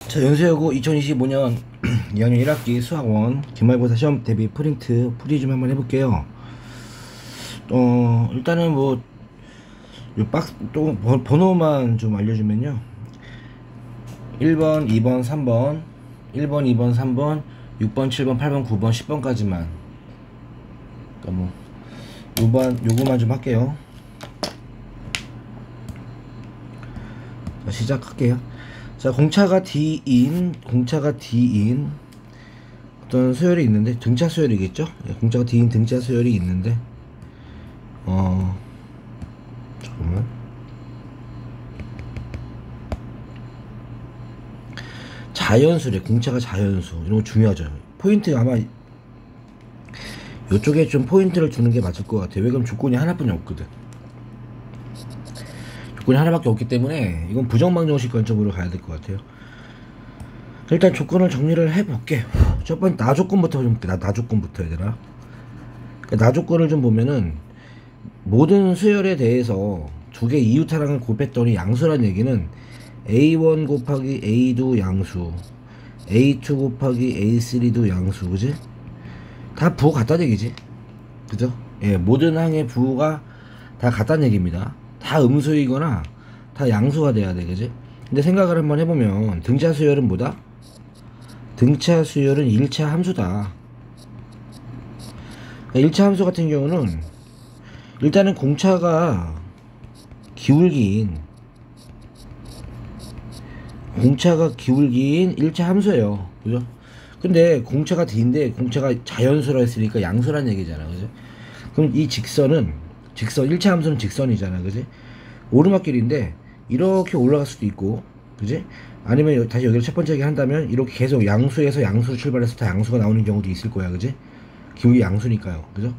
자, 연수여고 2025년 2학년 1학기 수학원 기말고사 시험 대비 프린트 풀이 좀 한번 해볼게요. 일단은 뭐, 요 박스, 또, 번호만 좀 알려주면요. 1번, 2번, 3번, 1번, 2번, 3번, 6번, 7번, 8번, 9번, 10번까지만. 그니까 뭐, 요거만 좀 할게요. 자, 시작할게요. 자, 공차가 D인 어떤 수열이 있는데, 등차 수열이겠죠? 예, 공차가 D인 등차 수열이 있는데, 잠깐만. 자연수래. 공차가 자연수. 이런 거 중요하죠. 포인트 아마 이쪽에 좀 포인트를 주는 게 맞을 것 같아요. 왜 그럼 조건이 하나뿐이 없거든. 조건이 하나밖에 없기 때문에 이건 부정방정식 관점으로 가야 될 것 같아요. 일단 조건을 정리를 해볼게. 첫 번째 나 조건부터 좀 볼게. 나 조건부터 해야 되나? 나 조건을 좀 보면은 모든 수열에 대해서 두 개 이유타랑을 곱했더니 양수란 얘기는 A1 곱하기 A2 양수, A2 곱하기 A3도 양수, 그지? 다 부호 같다는 얘기지, 그죠? 예, 모든 항의 부호가 다 같다는 얘기입니다. 다 음수이거나 다 양수가 돼야 돼, 그지? 근데 생각을 한번 해보면 등차 수열은 뭐다? 등차 수열은 1차 함수다. 1차 함수 같은 경우는 일단은 공차가 기울기인 1차 함수예요, 그죠? 근데 공차가 D인데 공차가 자연수라 했으니까 양수란 얘기잖아, 그죠? 그럼 이 직선 1차 함수는 직선이잖아, 그지? 오르막길인데 이렇게 올라갈 수도 있고, 그지? 아니면 다시 여기를 첫 번째 얘기 한다면 이렇게 계속 양수에서 양수로 출발해서 다 양수가 나오는 경우도 있을 거야, 그지? 기울기 양수니까요, 그죠?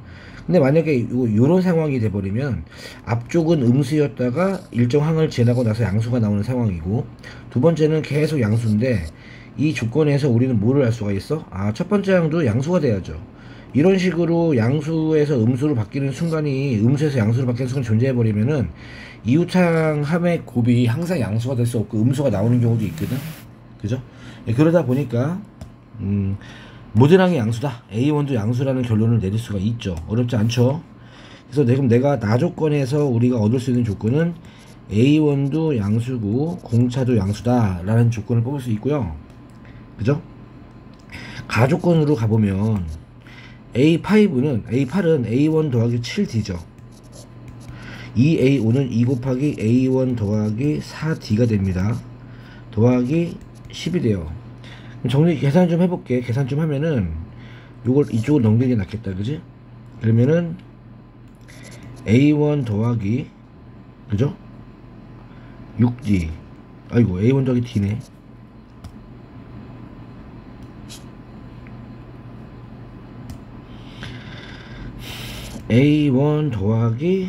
근데 만약에 요런 상황이 돼버리면 앞쪽은 음수였다가 일정 항을 지나고 나서 양수가 나오는 상황이고, 두 번째는 계속 양수인데 이 조건에서 우리는 뭐를 할 수가 있어? 아, 첫 번째 항도 양수가 돼야죠. 이런 식으로 양수에서 음수로 바뀌는 순간이, 음수에서 양수로 바뀌는 순간이 존재해버리면은 이웃항 함의 곱이 항상 양수가 될 수 없고 음수가 나오는 경우도 있거든, 그죠? 예, 그러다 보니까 모든 항이 양수다, A1도 양수라는 결론을 내릴 수가 있죠. 어렵지 않죠? 그래서 내가 나 조건에서 우리가 얻을 수 있는 조건은 A1도 양수고 공차도 양수다 라는 조건을 뽑을 수 있고요, 그죠? 가조건으로 가보면 A8은 A1 더하기 7D죠. 2A5는 2 곱하기 A1 더하기 4D가 됩니다. 더하기 10이 돼요. 정리 계산 좀 해볼게. 계산 좀 하면은 요걸 이쪽으로 넘기는 게 낫겠다, 그지? 그러면은 A1 더하기, 그죠? 6D, 아이고 A1 더하기 D네. A1 더하기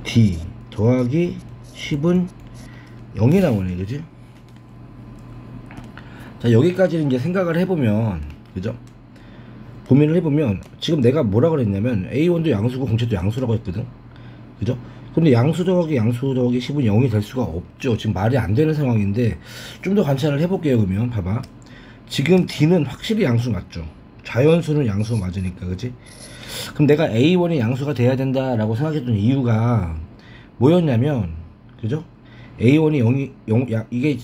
D 더하기 10은 0이 나오네, 그지? 자, 여기까지는 이제 생각을 해보면, 그죠? 고민을 해보면 지금 내가 뭐라 그랬냐면 A1도 양수고 공차도 양수라고 했거든, 그죠? 근데 양수 더하기 10은 0이 될 수가 없죠. 지금 말이 안 되는 상황인데 좀 더 관찰을 해볼게요. 그러면 봐봐, 지금 D는 확실히 양수 맞죠? 자연수는 양수 맞으니까, 그지? 그럼 내가 A1이 양수가 돼야 된다라고 생각했던 이유가 뭐였냐면, 그죠? A1이 이게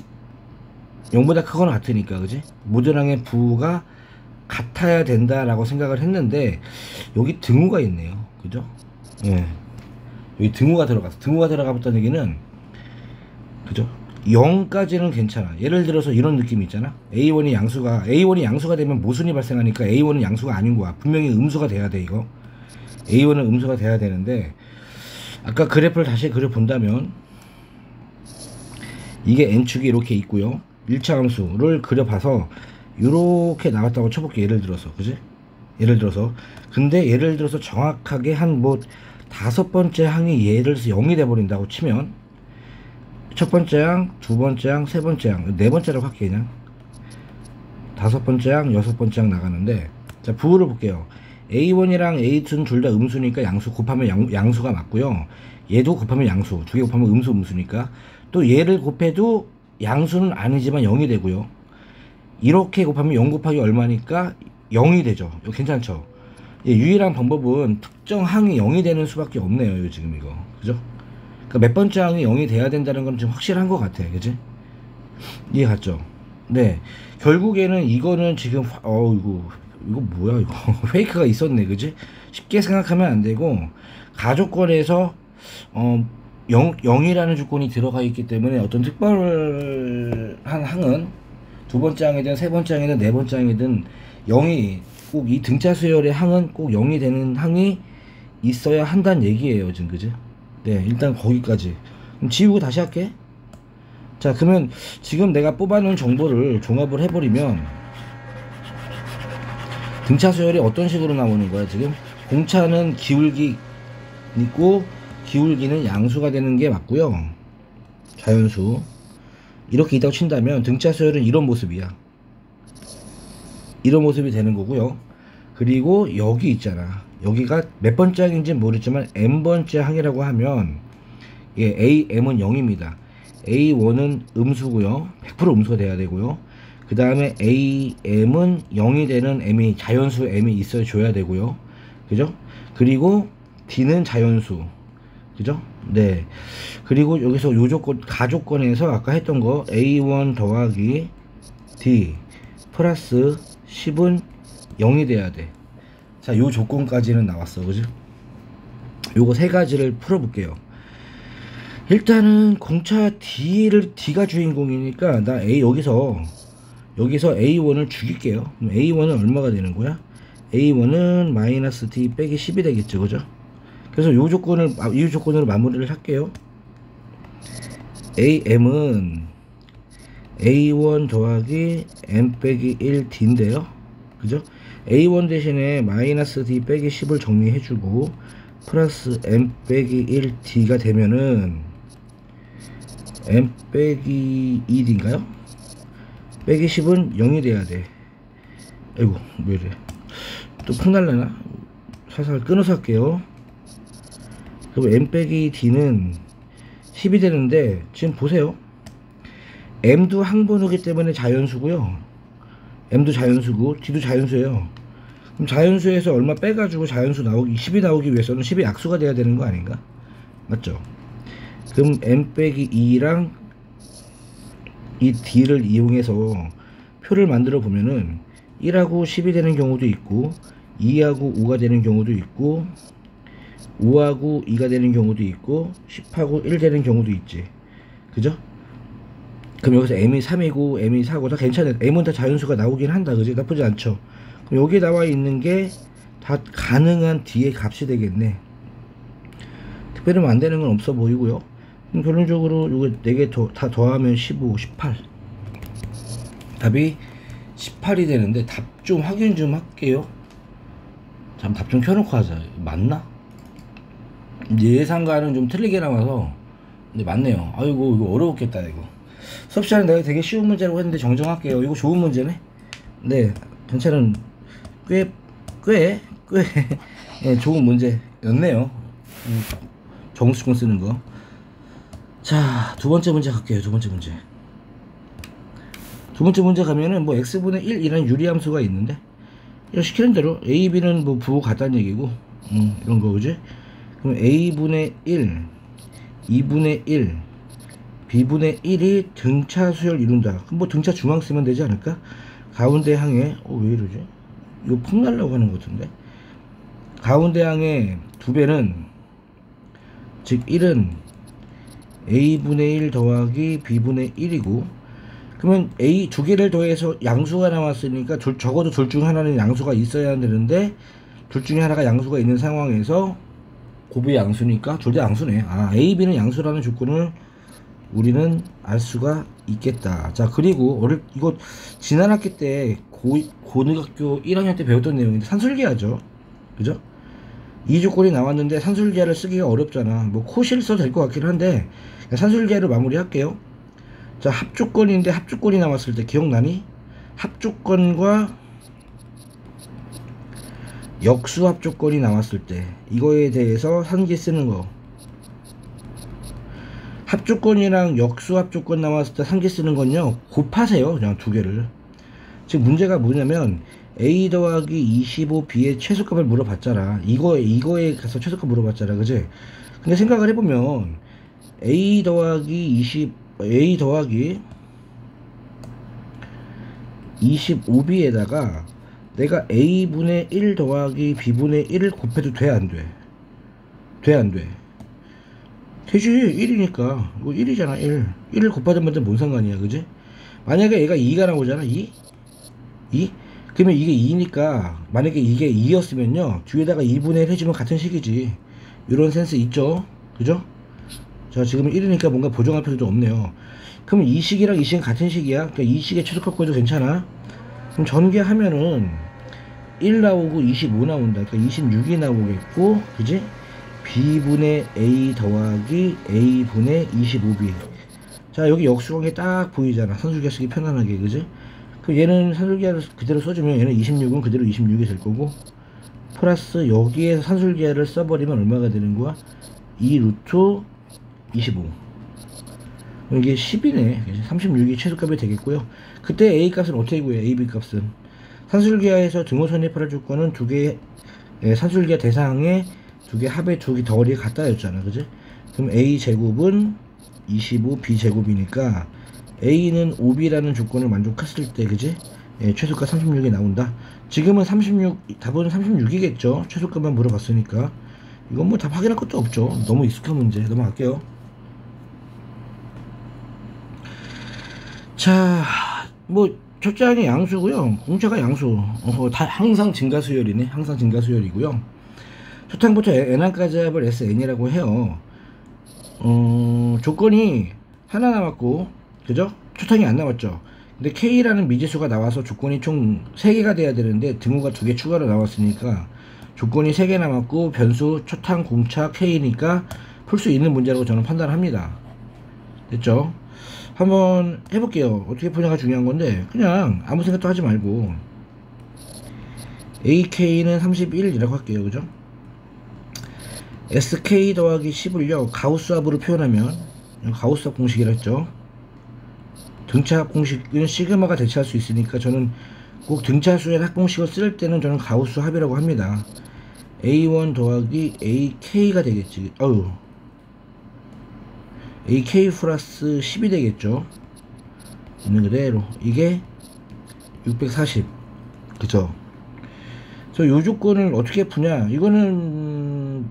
0보다 크거나 같으니까, 그지? 모든 항의 부호가 같아야 된다라고 생각을 했는데 여기 등호가 있네요, 그죠? 예, 여기 등호가 들어가봤다는 얘기는, 그죠? 0까지는 괜찮아. 예를 들어서 이런 느낌이 있잖아. A1이 양수가 되면 모순이 발생하니까 A1은 양수가 아닌 거야. 분명히 음수가 돼야 돼, 이거. A1은 음수가 돼야 되는데, 아까 그래프를 다시 그려본다면 이게 n축이 이렇게 있고요. 1차 함수를 그려봐서 이렇게 나왔다고 쳐볼게. 예를 들어서, 그지? 근데 예를 들어서 정확하게 한 뭐 5번째 항이 예를 들어서 0이 돼버린다고 치면 첫 번째 항, 두 번째 항, 세 번째 항, 네 번째라고 할게. 그냥 5번째 항, 6번째 항 나가는데, 자, 부호를 볼게요. A1이랑 A2는 둘 다 음수니까 양수 곱하면 양수가 맞고요. 얘도 곱하면 양수, 두 개 곱하면 음수니까 또 얘를 곱해도 양수는 아니지만 0이 되고요. 이렇게 곱하면 0 곱하기 얼마니까 0이 되죠. 이거 괜찮죠? 예, 유일한 방법은 특정 항이 0이 되는 수밖에 없네요. 이거 지금 이거. 그죠? 그러니까 몇 번째 항이 0이 돼야 된다는 건 좀 확실한 것 같아. 그지? 이해 갔죠? 네. 결국에는 이거는 지금, 이거 뭐야, 이거. 페이크가 있었네. 그지? 쉽게 생각하면 안 되고, 가족권에서, 0이라는 조건이 들어가 있기 때문에 어떤 특별한 항은 두 번째 항이든 세 번째 항이든 네 번째 항이든 0이 꼭 이 등차 수열의 항은 꼭 0이 되는 항이 있어야 한다는 얘기예요. 지금 그지? 네, 일단 거기까지. 그럼 지우고 다시 할게. 자, 그러면 지금 내가 뽑아놓은 정보를 종합을 해버리면 등차 수열이 어떤 식으로 나오는 거야? 지금 공차는 기울기 있고 기울기는 양수가 되는 게 맞고요. 자연수 이렇게 있다고 친다면 등차 수열은 이런 모습이야. 이런 모습이 되는 거고요. 그리고 여기 있잖아. 여기가 몇 번째 항인지 모르지만 n번째 항이라고 하면 예, am은 0입니다. a1은 음수고요. 100% 음수가 돼야 되고요. 그 다음에 am은 0이 되는 m이 자연수 m이 있어 줘야 되고요. 그죠? 그리고 d는 자연수. 그죠? 네. 그리고 여기서 요 조건, 가조건에서 아까 했던 거 a1 더하기 d 플러스 10은 0이 돼야 돼. 자, 요 조건까지는 나왔어. 그죠? 요거 세 가지를 풀어볼게요. 일단은 공차 D가 주인공이니까 나 여기서 A1을 죽일게요. 그럼 A1은 얼마가 되는 거야? A1은 마이너스 D 빼기 10이 되겠죠. 그죠? 그래서 이 조건으로 마무리를 할게요. AM은 A1 더하기 M 빼기 1D인데요. 그죠? A1 대신에 마이너스 D 빼기 10을 정리해주고 플러스 M 빼기 1D가 되면은 M 빼기 2D인가요? 빼기 10은 0이 돼야 돼. 아이고, 왜 이래. 또 폭날라나? 살살 끊어서 할게요. 그럼 M 빼기 D는 10이 되는데, 지금 보세요. M도 항번호기 때문에 자연수고요. M도 자연수고, D도 자연수예요. 그럼 자연수에서 얼마 빼가지고 자연수 나오기, 10이 나오기 위해서는 10이 약수가 돼야 되는 거 아닌가? 맞죠? 그럼 M 빼기 2랑 이 D를 이용해서 표를 만들어 보면은 1하고 10이 되는 경우도 있고 2하고 5가 되는 경우도 있고 5하고 2가 되는 경우도 있고 10하고 1 되는 경우도 있지. 그죠? 그럼 여기서 M이 3이고 M이 4고 다 괜찮아요. M은 다 자연수가 나오긴 한다. 그지? 나쁘지 않죠? 그럼 여기 나와 있는 게 다 가능한 D의 값이 되겠네. 특별히 뭐 안 되는 건 없어 보이고요. 그럼 결론적으로 이거 4개 다 더하면 15, 18. 답이 18이 되는데 답 좀 확인 좀 할게요. 잠 답 좀 켜놓고 하자. 맞나? 예상과는 좀 틀리게 나와서 근데 맞네요. 아이고 이거 어려웠겠다. 이거 수업 시간에 내가 되게 쉬운 문제라고 했는데 정정할게요. 이거 좋은 문제네. 네, 괜찮은 꽤 예, 좋은 문제였네요. 정수권 쓰는 거. 자, 두 번째 문제 갈게요. 두 번째 문제 가면은 뭐 x분의 1이라는 유리함수가 있는데 이거 시키는 대로 a, b는 뭐 부호 같다는 얘기고 이런 거. 그지? 그럼 a분의 1 2분의 1 b분의 1이 등차 수열 이룬다. 그럼 뭐 등차 중앙 쓰면 되지 않을까? 가운데 항에 왜 이러지? 이거 폭 날라고 하는 것 같은데. 가운데 항의 2배는 즉 1은 a분의 1 더하기 b분의 1이고 그러면 a 두 개를 더해서 양수가 나왔으니까 적어도 둘 중 하나는 양수가 있어야 되는데 둘 중에 하나가 양수가 있는 상황에서 곱이 양수니까 둘 다 양수네. 아, a, b는 양수라는 조건을 우리는 알 수가 있겠다. 자, 그리고 이거 지난 학기 때 고등학교 1학년 때 배웠던 내용인데 산술기하죠. 그죠? 이 조건이 나왔는데 산술기하를 쓰기가 어렵잖아. 뭐 코실 써도 될 것 같긴 한데 산술기하를 마무리할게요. 자, 합조건인데 합조건이 나왔을 때 기억나니? 합조건과 역수합조건이 나왔을 때 이거에 대해서 산기 쓰는 거. 합조건이랑 역수 합조건 나왔을 때 상기 쓰는 건요, 곱하세요. 그냥 두 개를. 지금 문제가 뭐냐면 a 더하기 25b의 최소값을 물어봤잖아. 이거에 가서 최소값 물어봤잖아, 그지? 근데 생각을 해보면 a 더하기 25b에다가 내가 a분의 1 더하기 b분의 1을 곱해도 돼, 안 돼? 돼, 안 돼? 되지. 1이니까 이거 1이잖아. 1을 곱하든 말든 뭔 상관이야, 그지? 만약에 얘가 2가 나오잖아. 2? 그러면 이게 2니까 만약에 이게 2였으면요 뒤에다가 2분의 1 해주면 같은 식이지. 이런 센스 있죠, 그죠? 자, 지금은 1이니까 뭔가 보정할 필요도 없네요. 그러면 이 식이랑 이 식은 같은 식이야. 그러니까 이 식의 최소값 구해도 괜찮아. 그럼 전개하면은 1 나오고 25 나온다. 그러니까 26이 나오겠고, 그지? b분의 a 더하기 a분의 25b. 자, 여기 역수관계 딱 보이잖아. 산술기하 쓰기 편안하게, 그지? 그럼 얘는 산술기하를 그대로 써주면 얘는 26은 그대로 26이 될 거고, 플러스 여기에 산술기하를 써버리면 얼마가 되는 거야? 2 루트 25. 이게 10이네. 36이 최소값이 되겠고요. 그때 a 값은 어떻게 구해? a, b 값은 산술기하에서 등호선의 팔아줄거는 두 개의 산술기하 대상에 두 개 합의 두 개 덜이 같다였잖아, 그지? 그럼 a 제곱은 25 b 제곱이니까 a는 5b라는 조건을 만족했을 때, 그지? 최소값 36이 나온다. 지금은 36, 답은 36이겠죠. 최소값만 물어봤으니까. 이건 뭐 답 확인할 것도 없죠. 너무 익숙한 문제. 넘어갈게요. 자, 뭐 첫째 항이 양수고요. 공차가 양수. 다 항상 증가수열이네. 항상 증가수열이고요. 첫 항부터 n항까지 합을 SN이라고 해요. 조건이 하나 남았고, 그죠? 첫 항이 안 나왔죠. 근데 K라는 미지수가 나와서 조건이 총 3개가 돼야 되는데 등호가 2개 추가로 나왔으니까 조건이 3개 남았고 변수 첫 항 공차 K니까 풀 수 있는 문제라고 저는 판단합니다. 됐죠? 한번 해볼게요. 어떻게 푸냐가 중요한 건데 그냥 아무 생각도 하지 말고 AK는 31이라고 할게요. 그죠? SK 더하기 10을요 가우스합으로 표현하면 가우스합 공식이라 했죠. 등차합 공식은 시그마가 대체할 수 있으니까 저는 꼭 등차수의 합공식을 쓸 때는 저는 가우스합이라고 합니다. A1 더하기 AK가 되겠지. AK 플러스 10이 되겠죠. 있는 그대로 이게 640. 그죠? 그래서 이 조건을 어떻게 푸냐, 이거는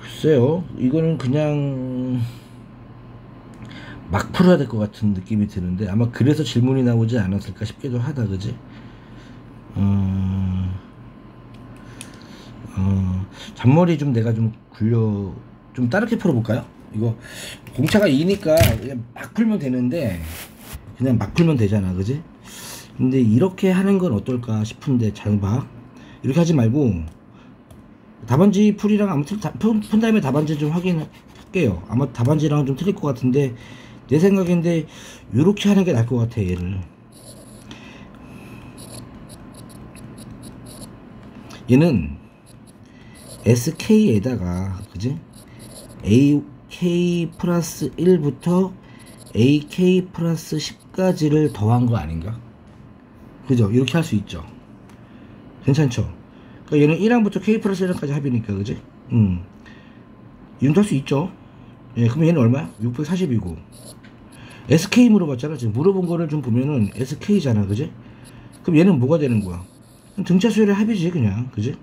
글쎄요, 이거는 그냥 막 풀어야 될 것 같은 느낌이 드는데 아마 그래서 질문이 나오지 않았을까 싶기도 하다, 그지? 잔머리 좀 내가 좀 굴려, 좀 다르게 풀어볼까요? 이거 공차가 2니까 그냥 막 풀면 되는데, 그냥 막 풀면 되잖아, 그지? 근데 이렇게 하는 건 어떨까 싶은데, 잘 봐. 이렇게 하지 말고 답안지 풀이랑 아무튼 푼 다음에 답안지 좀 확인할게요. 아마 답안지랑 좀 틀릴 것 같은데 내 생각인데 요렇게 하는 게 나을 것 같아. 얘는 SK에다가, 그지? AK 플러스 1부터 AK 플러스 10까지를 더한 거 아닌가? 그죠? 이렇게 할 수 있죠. 괜찮죠? 그러니까 얘는 1항부터 K 플러스 1항까지 합이니까, 그지? 이런 할 수 있죠? 예, 그럼 얘는 얼마야? 640이고. SK 물어봤잖아. 지금 물어본 거를 좀 보면은 SK잖아, 그지? 그럼 얘는 뭐가 되는 거야? 등차 수열의 합이지, 그냥, 그지?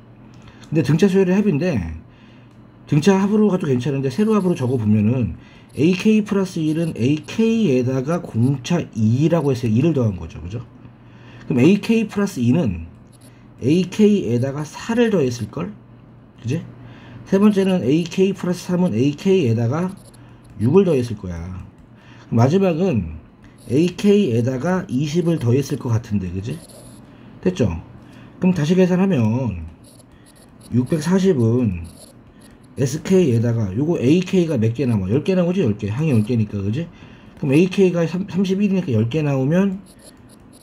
근데 등차 수열의 합인데, 등차 합으로 가도 괜찮은데, 세로 합으로 적어 보면은, AK 플러스 1은 AK에다가 공차 2라고 해서 2를 더한 거죠, 그죠? 그럼 AK 플러스 2는 AK에다가 4를 더했을걸? 그지? 세 번째는 AK 플러스 3은 AK에다가 6을 더했을 거야. 마지막은 AK에다가 20을 더했을 것 같은데, 그지? 됐죠? 그럼 다시 계산하면 640은 SK에다가 요거 AK가 몇 개 나와? 10개 나오지? 10개. 항이 10개니까, 그지? 그럼 AK가 31이니까 10개 나오면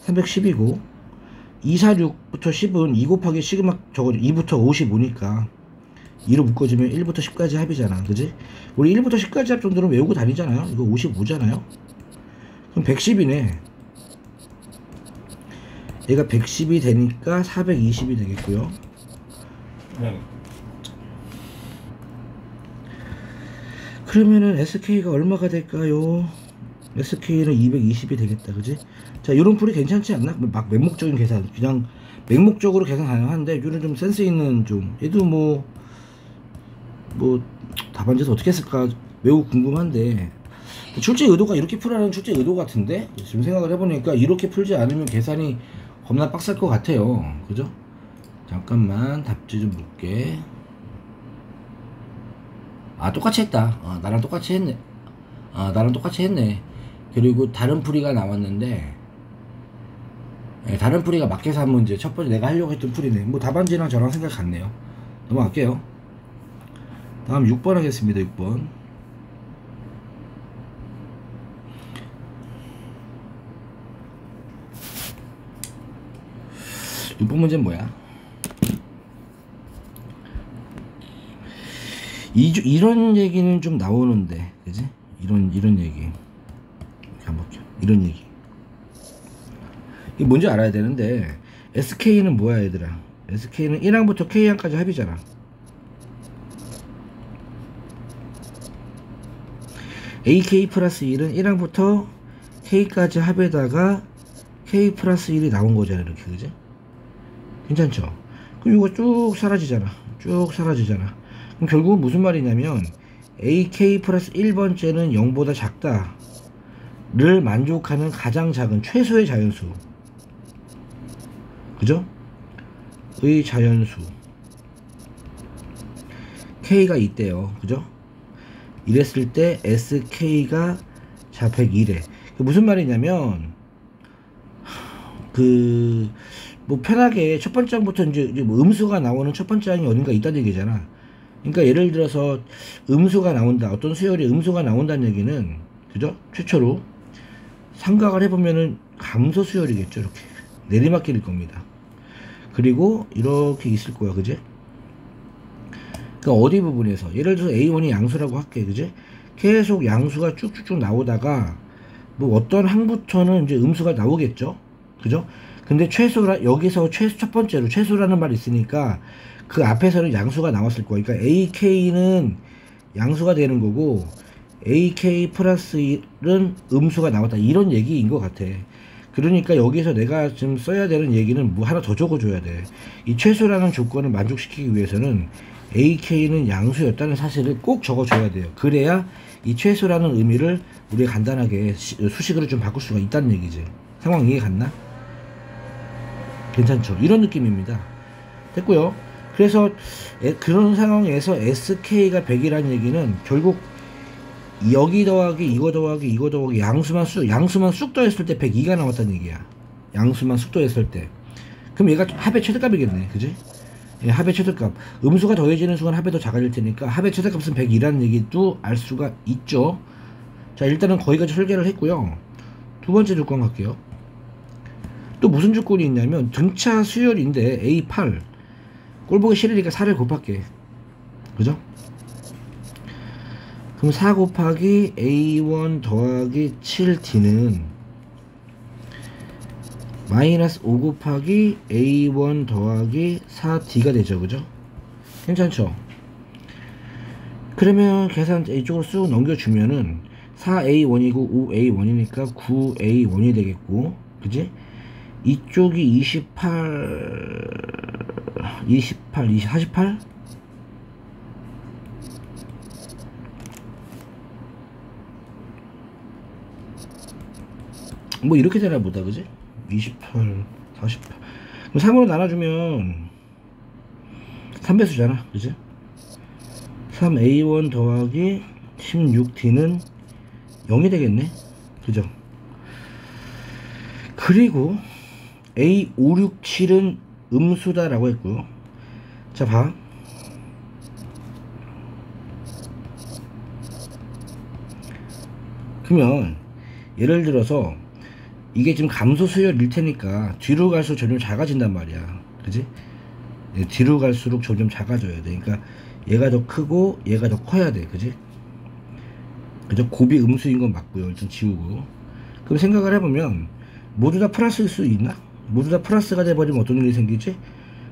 310이고, 246부터 10은 2 곱하기 시그마 저거 2부터 55니까 2로 묶어주면 1부터 10까지 합이잖아. 그지? 우리 1부터 10까지 합 정도는 외우고 다니잖아요. 이거 55잖아요. 그럼 110이네. 얘가 110이 되니까 420이 되겠고요. 그러면은 SK가 얼마가 될까요? SK는 220이 되겠다. 그지? 자, 이런 풀이 괜찮지 않나? 막 맹목적인 계산, 그냥 맹목적으로 계산 가능한데, 이거는 좀 센스 있는 좀, 얘도 뭐 답안지에서 어떻게 했을까 매우 궁금한데, 출제 의도가 이렇게 풀라는 출제 의도 같은데, 지금 생각을 해보니까 이렇게 풀지 않으면 계산이 겁나 빡셀 것 같아요. 그죠? 잠깐만 답지 좀 볼게. 아, 똑같이 했다. 나랑 똑같이 했네. 나랑 똑같이 했네. 그리고 다른 풀이가 나왔는데, 다른 풀이가 맞게서 한 문제. 첫 번째 내가 하려고 했던 풀이네. 뭐 답안지랑 저랑 생각 같네요. 넘어갈게요. 다음 6번 하겠습니다. 6번. 6번 문제는 뭐야? 이런 얘기는 좀 나오는데, 그지? 이런 얘기. 이렇게 한번 볼게요. 이런 얘기. 이게 뭔지 알아야 되는데, SK는 뭐야, 얘들아? SK는 1항부터 K항까지 합이잖아. AK 플러스 1은 1항부터 K까지 합에다가 K 플러스 1이 나온 거잖아, 이렇게, 그지? 괜찮죠? 그럼 이거 쭉 사라지잖아. 쭉 사라지잖아. 그럼 결국은 무슨 말이냐면 AK 플러스 1번째는 0보다 작다를 만족하는 가장 작은 최소의 자연수, 그죠? 의 자연수 K가 있대요. 그죠? 이랬을 때 SK가 자 101에 무슨 말이냐면 뭐 편하게 첫 번째 항부터 이제 뭐 음수가 나오는 첫 번째 항이 어딘가 있다는 얘기잖아. 그러니까 예를 들어서 음수가 나온다, 어떤 수열이 음수가 나온다는 얘기는, 그죠? 최초로 삼각을 해보면은 감소 수열이겠죠. 이렇게 내리막길일 겁니다. 그리고 이렇게 있을 거야, 그지? 그러니까 어디 부분에서 예를 들어서 A1이 양수라고 할게, 그지? 계속 양수가 쭉쭉쭉 나오다가 뭐 어떤 항부터는 이제 음수가 나오겠죠, 그죠? 근데 최소라, 여기서 첫 번째로 최소라는 말이 있으니까 그 앞에서는 양수가 나왔을 거야. 그러니까 AK는 양수가 되는 거고 AK 플러스 1은 음수가 나왔다, 이런 얘기인 것 같아. 그러니까 여기서 내가 지금 써야 되는 얘기는 뭐 하나 더 적어줘야 돼. 이 최소라는 조건을 만족시키기 위해서는 AK는 양수였다는 사실을 꼭 적어줘야 돼요. 그래야 이 최소라는 의미를 우리가 간단하게 수식으로 좀 바꿀 수가 있다는 얘기지. 상황 이해 갔나? 괜찮죠? 이런 느낌입니다. 됐고요. 그래서 그런 상황에서 SK가 100이라는 얘기는 결국 여기 더하기 이거 더하기 이거 더하기 양수만 쑥 더했을 때 102가 나왔다는 얘기야. 양수만 쑥 더했을 때. 그럼 얘가 합의 최대값이겠네, 그지? 예, 합의 최대값. 음수가 더해지는 순간 합이 더 작아질 테니까 합의 최대값은 102라는 얘기도 알 수가 있죠. 자, 일단은 거기까지 설계를 했고요. 두 번째 조건 갈게요. 또 무슨 조건이 있냐면 등차 수열인데 A8 꼴 보기 싫으니까 4를 곱할게, 그죠? 그럼 4 곱하기 A1 더하기 7D는 마이너스 5 곱하기 A1 더하기 4D가 되죠, 그죠? 괜찮죠? 그러면 계산 이쪽으로 쑥 넘겨주면은 4A1이고 5A1이니까 9A1이 되겠고, 그지? 이쪽이 48 뭐 이렇게 되나 보다, 그지? 28 48 그럼 3으로 나눠주면 3배수잖아, 그지? 3A1 더하기 16D는 0이 되겠네, 그죠? 그리고 A567은 음수다 라고 했고요. 자, 봐. 그러면 예를 들어서 이게 지금 감소 수열일 테니까 뒤로 갈수록 점점 작아진단 말이야, 그지? 뒤로 갈수록 점점 작아져야 돼. 그러니까 얘가 더 크고 얘가 더 커야 돼. 그지? 그죠? 곱이 음수인 건 맞고요. 일단 지우고. 그럼 생각을 해보면 모두 다 플러스일 수 있나? 모두 다 플러스가 돼버리면 어떤 일이 생기지?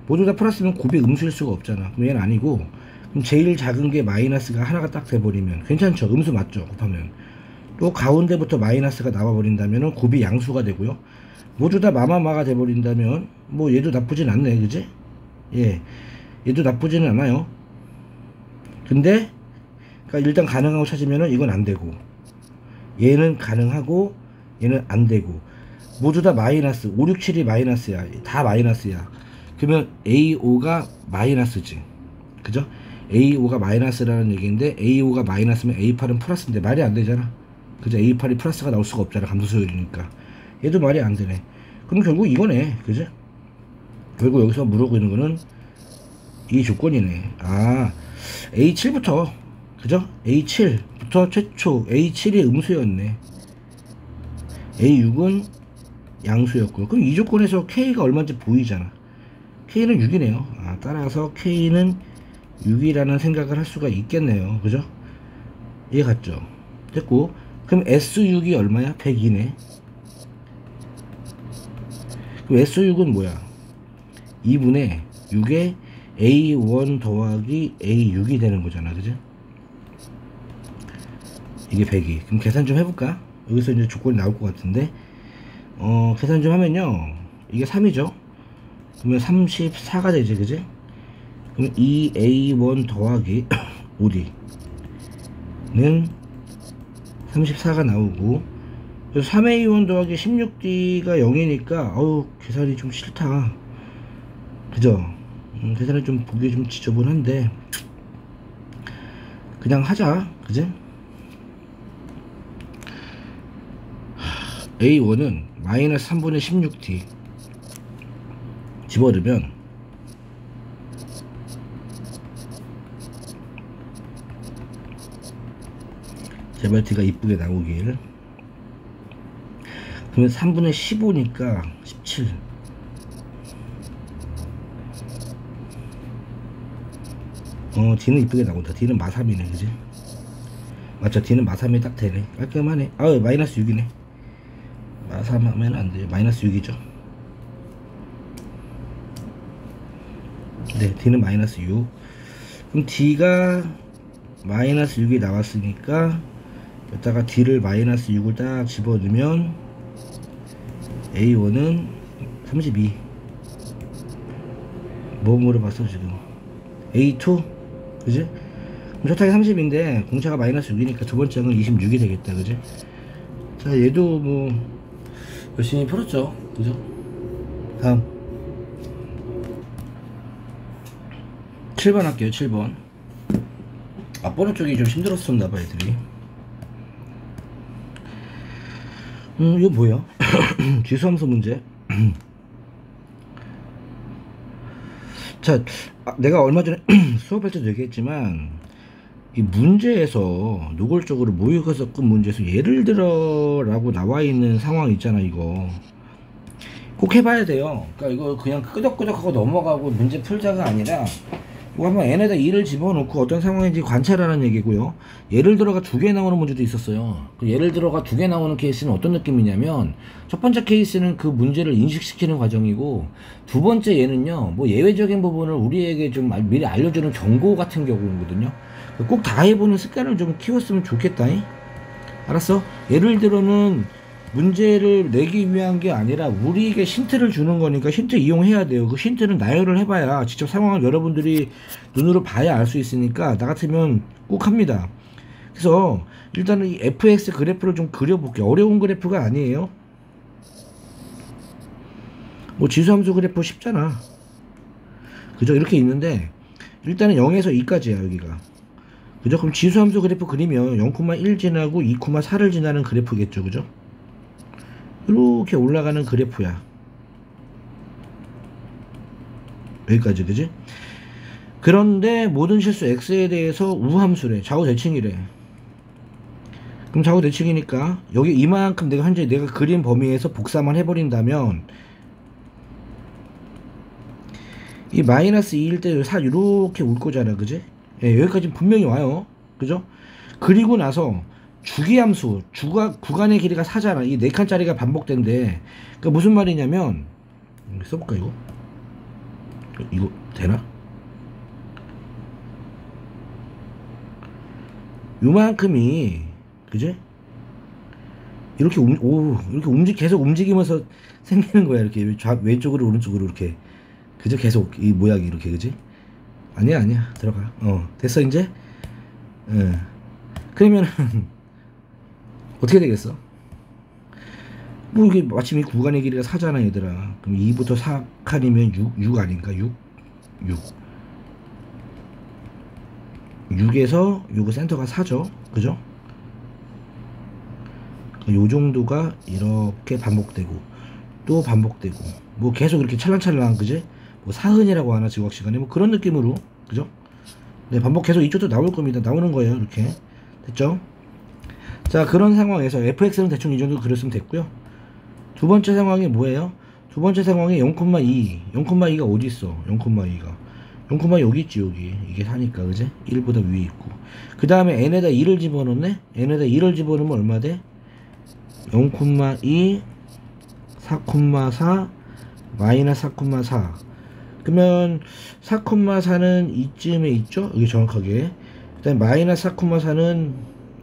모두 다 플러스면 곱이 음수일 수가 없잖아. 그럼 얘는 아니고, 그럼 제일 작은 게 마이너스가 하나가 딱 돼버리면 괜찮죠? 음수 맞죠? 곱하면. 또 가운데부터 마이너스가 나와버린다면 곱이 양수가 되고요. 모두 다 마마마가 돼버린다면 뭐 얘도 나쁘진 않네. 그지? 예, 얘도 나쁘지는 않아요. 근데 그러니까 일단 가능하고 찾으면은 이건 안 되고, 얘는 가능하고 얘는 안 되고, 모두 다 마이너스. 5, 6, 7이 마이너스야. 다 마이너스야. 그러면 A5가 마이너스지. 그죠? A5가 마이너스라는 얘기인데 A5가 마이너스면 A8은 플러스인데 말이 안 되잖아. 그죠? A8이 플러스가 나올 수가 없잖아. 감소소율이니까. 얘도 말이 안 되네. 그럼 결국 이거네. 그죠? 결국 여기서 물어보고 있는 거는 이 조건이네. 아, A7부터, 그죠? A7부터 최초 A7이 음수였네. A6은 양수였고, 그럼 이 조건에서 K가 얼마인지 보이잖아. K는 6이네요. 아, 따라서 K는 6이라는 생각을 할 수가 있겠네요. 그죠? 이해 갔죠? 됐고, 그럼 S6이 얼마야? 102네. 그럼 S6은 뭐야? 2분의 6에 A1 더하기 A6이 되는 거잖아. 그죠? 이게 102. 그럼 계산 좀 해볼까? 여기서 이제 조건이 나올 것 같은데, 계산 좀 하면요, 이게 3이죠? 그러면 34가 되지. 그지? 그럼 2A1 더하기 5D는 34가 나오고, 3A1 더하기 16D가 0이니까 어우 계산이 좀 싫다. 그죠? 계산이 좀 보기 좀 지저분한데 그냥 하자. 그지? A1은 마이너스 3분의 16D 집어넣으면 제발 D가 이쁘게 나오길. 그러면 3분의 15니까 17. D는 이쁘게 나온다. D는 마3이네. 그지? 맞죠? D는 마3이 딱 되네. 깔끔하네. 아유, 마이너스 6이네. 마3 하면 안 돼요. 마이너스 6이죠. 네, D는 마이너스 6. 그럼 D가 마이너스 6이 나왔으니까 여기다가 D를 마이너스 6을 딱 집어넣으면 A1은 32. 뭐 물어봤어 지금? A2? 그지? 그럼 초탁이 30인데 공차가 마이너스 6이니까 두 번째는 26이 되겠다. 그지? 자, 얘도 뭐 열심히 풀었죠. 그죠? 다음 7번 할게요. 7번. 앞번호 쪽이 좀 힘들었었나봐 애들이. 이거 뭐야? 지수함수 문제. 자, 내가 얼마 전에 수업할 때도 얘기했지만 이 문제에서 노골적으로 모의고사급 문제에서 예를 들어 라고 나와 있는 상황 있잖아. 이거 꼭 해봐야 돼요. 그러니까 이거 그냥 끄덕끄덕하고 넘어가고 문제 풀자가 아니라 이거 한번 n에다 2를 집어넣고 어떤 상황인지 관찰하라는 얘기고요. 예를 들어가 2개 나오는 문제도 있었어요. 그 예를 들어가 2개 나오는 케이스는 어떤 느낌이냐면 첫 번째 케이스는 그 문제를 인식시키는 과정이고, 두 번째 예는요 뭐 예외적인 부분을 우리에게 좀 미리 알려주는 경고 같은 경우거든요. 꼭 다 해보는 습관을 좀 키웠으면 좋겠다. 알았어? 예를 들어는 문제를 내기 위한 게 아니라 우리에게 힌트를 주는 거니까 힌트 이용해야 돼요. 그 힌트는 나열을 해봐야 직접 상황을 여러분들이 눈으로 봐야 알 수 있으니까 나 같으면 꼭 합니다. 그래서 일단은 이 fx 그래프를 좀 그려볼게요. 어려운 그래프가 아니에요. 뭐 지수함수 그래프 쉽잖아. 그죠? 이렇게 있는데 일단은 0에서 2까지야 여기가. 그죠? 그럼 지수함수 그래프 그리면 0,1 지나고 2,4를 지나는 그래프겠죠. 그죠? 이렇게 올라가는 그래프야. 여기까지. 그지? 그런데 모든 실수 x에 대해서 우함수래. 좌우대칭이래. 그럼 좌우대칭이니까 여기 이만큼 내가 현재 내가 그린 범위에서 복사만 해버린다면 이 마이너스 2일 때 4 이렇게 올 거잖아. 그지? 예, 여기까지 분명히 와요. 그죠? 그리고 나서 주기함수, 구간의 길이가 4잖아. 이 4칸짜리가 반복된대. 그러니까 무슨 말이냐면, 써볼까, 이거? 이거, 되나? 요만큼이, 그지? 이렇게, 이렇게 계속 움직이면서 생기는 거야. 이렇게, 왼쪽으로, 오른쪽으로, 이렇게. 그죠? 계속, 이 모양이 이렇게, 그지? 아니야. 들어가. 됐어, 이제? 예. 그러면은, 어떻게 되겠어? 뭐 이게 마침 이 구간의 길이가 4잖아 얘들아. 그럼 2부터 4칸이면 6 아닌가? 6 6에서 요거 센터가 4죠. 그죠? 요 정도가 이렇게 반복되고 또 반복되고 뭐 계속 이렇게 찰랑찰랑 그지? 뭐 사흔이라고 하나 지각 시간에 뭐 그런 느낌으로 그죠? 네, 반복 계속 이쪽도 나올 겁니다. 나오는 거예요. 이렇게 됐죠? 자, 그런 상황에서 fx는 대충 이 정도 그렸으면 됐고요. 두 번째 상황이 뭐예요? 두 번째 상황이 0,2 0,2가 어디 있어? 0,2가 0,2 여기 있지. 여기 이게 4니까 그지? 1보다 위에 있고 그 다음에 n에다 2를 집어넣네. n에다 2를 집어넣으면 얼마 돼? 0,2 4,4 마이너스 4,4 그러면 4,4는 이쯤에 있죠? 여기 정확하게. 그 다음에 마이너스 4,4는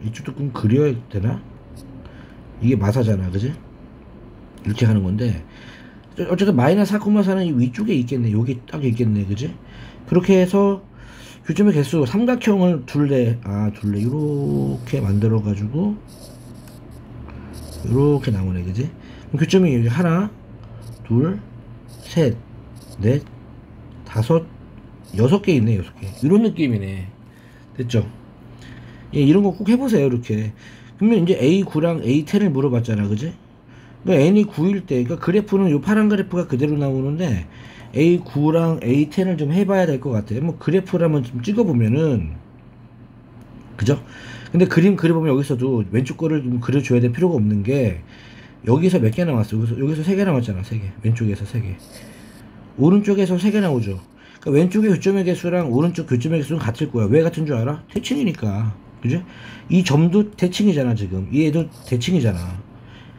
이쪽도 좀 그려야 되나? 이게 마사잖아 그지? 이렇게 하는 건데 어쨌든 마이너스 4,4는 이 위쪽에 있겠네. 여기 딱 있겠네 그지? 그렇게 해서 교점의 개수 삼각형을 둘레 이렇게 만들어 가지고 이렇게 나오네 그지? 그럼 교점이 여기 하나 둘 셋 넷 다섯 6개 있네. 6개 이런 느낌이네. 됐죠? 예, 이런 거 꼭 해보세요. 이렇게 그러면 이제 A9랑 A10을 물어봤잖아 그지? 그러니까 n이 9일 때 그러니까 그래프는 요 파란 그래프가 그대로 나오는데 A9랑 A10을 좀 해봐야 될 것 같아요. 뭐 그래프를 한번 좀 찍어보면은 그죠? 근데 그림 그려보면 여기서도 왼쪽 거를 좀 그려줘야 될 필요가 없는 게 여기서 몇 개 나왔어? 여기서 3개 나왔잖아. 3개. 왼쪽에서 3개. 오른쪽에서 3개 나오죠. 그러니까 왼쪽의 교점의 개수랑 오른쪽 교점의 개수는 같을 거야. 왜 같은 줄 알아? 대칭이니까. 그죠? 이 점도 대칭이잖아. 지금 이 애도 대칭이잖아.